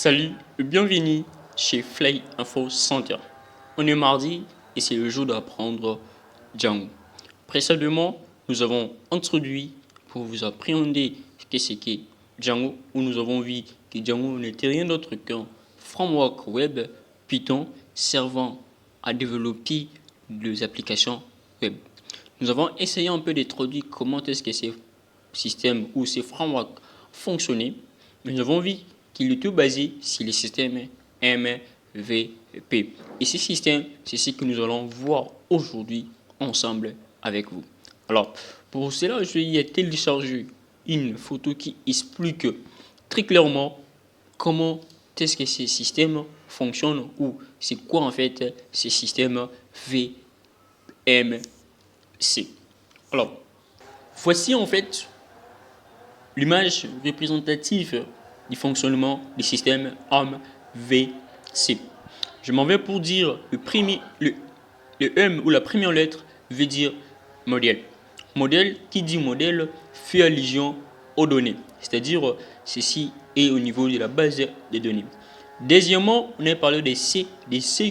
Salut et bienvenue chez Fly Info Center. On est mardi et c'est le jour d'apprendre Django. Précédemment, nous avons introduit pour vous appréhender ce que c'est que Django, où nous avons vu que Django n'était rien d'autre qu'un framework web Python servant à développer des applications web. Nous avons essayé un peu d'introduire comment est-ce que ces systèmes ou ces frameworks fonctionnaient. Nous avons vu qu'il est tout basé sur les systèmes MVP. Et ce système, c'est ce que nous allons voir aujourd'hui ensemble avec vous. Alors, pour cela, je vais télécharger une photo qui explique très clairement comment est-ce que ces systèmes fonctionnent ou c'est quoi en fait ces systèmes VMC. Alors, voici en fait l'image représentative du fonctionnement du système MVC. Je m'en vais pour dire le M ou la première lettre veut dire modèle. Modèle, qui dit modèle, fait allusion aux données. C'est-à-dire, ceci est au niveau de la base des données. Deuxièmement, on a parlé des C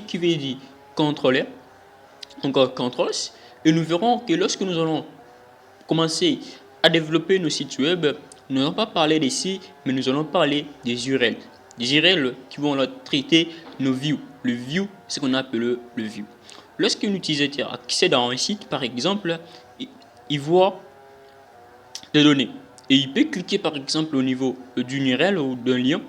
qui veut dire contrôleur, encore contrôle. Et nous verrons que lorsque nous allons commencer à développer nos sites web, nous n'allons pas parler des sites, mais nous allons parler des URL. Des URL qui vont traiter nos views. Le view, c'est ce qu'on appelle le view. Lorsqu'un utilisateur accède à un site, par exemple, il voit des données. Et il peut cliquer, par exemple, au niveau d'une URL ou d'un lien.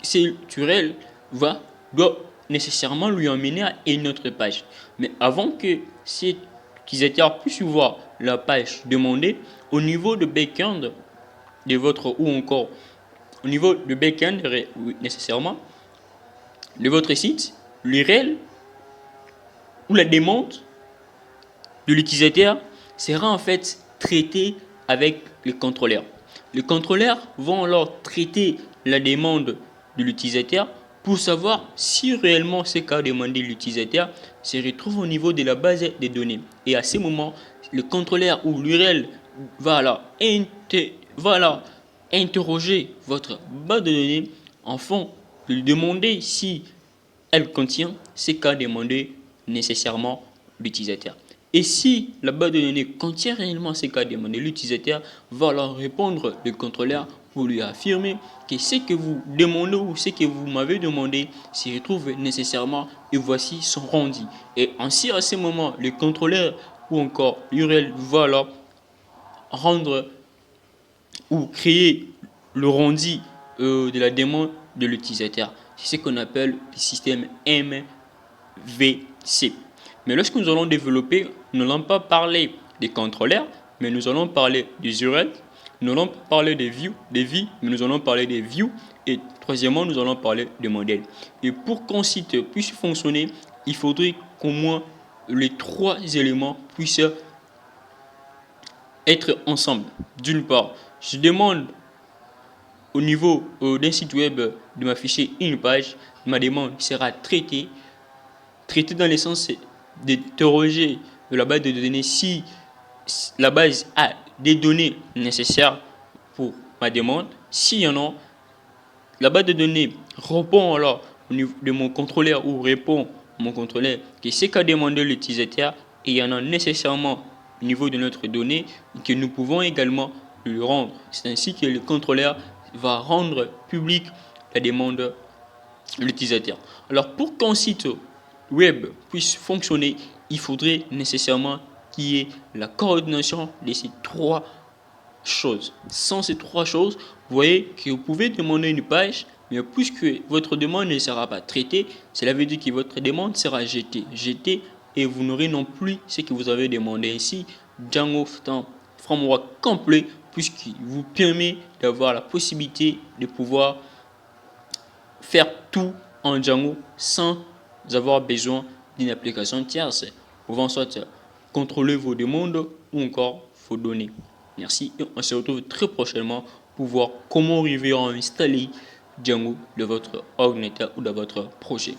Cette URL doit nécessairement lui emmener à une autre page. Mais avant que cet utilisateur puisse voir la page demandée, au niveau de backend de votre ou encore au niveau de backend nécessairement de votre site, l'URL ou la demande de l'utilisateur sera en fait traitée avec le contrôleur. Les contrôleurs vont alors traiter la demande de l'utilisateur pour savoir si réellement ce qu'a demandé l'utilisateur se retrouve au niveau de la base des données. Et à ce moment, le contrôleur ou l'URL va là interroger votre base de données afin de lui demander si elle contient ce qu'a demandé nécessairement l'utilisateur. Et si la base de données contient réellement ce qu'a demandé l'utilisateur, va alors répondre le contrôleur pour lui affirmer que ce que vous demandez ou ce que vous m'avez demandé s'y retrouve nécessairement et voici son rendu. Et ainsi à ce moment, le contrôleur ou encore l'URL va alors rendre ou créer le rendu de la demande de l'utilisateur. C'est ce qu'on appelle le système MVC. Mais lorsque nous allons développer, nous n'allons pas parler des contrôleurs, mais nous allons parler des URL, nous allons parler des views, mais nous allons parler des views, et troisièmement, nous allons parler des modèles. Et pour qu'un site puisse fonctionner, il faudrait qu'au moins les trois éléments puissent être ensemble. D'une part, je demande au niveau d'un site web de m'afficher une page, ma demande sera traitée dans le sens d'interroger de la base de données si la base a des données nécessaires pour ma demande. S'il y en a, la base de données répond alors au niveau de mon contrôleur ou répond à mon contrôleur que ce qu'a demandé l'utilisateur et il y en a nécessairement au niveau de notre donnée que nous pouvons également lui rendre. C'est ainsi que le contrôleur va rendre public la demande de l'utilisateur. Alors pour qu'un site web puisse fonctionner, il faudrait nécessairement qu'il y ait la coordination de ces trois choses. Sans ces trois choses, vous voyez que vous pouvez demander une page, mais puisque votre demande ne sera pas traitée, cela veut dire que votre demande sera jetée et vous n'aurez non plus ce que vous avez demandé. Ici, Django est un framework complet puisqu'il vous permet d'avoir la possibilité de pouvoir faire tout en Django sans avoir besoin d'une application tierce pouvant soit contrôler vos demandes ou encore vos données. Merci et on se retrouve très prochainement pour voir comment arriver à installer Django de votre ordinateur ou de votre projet.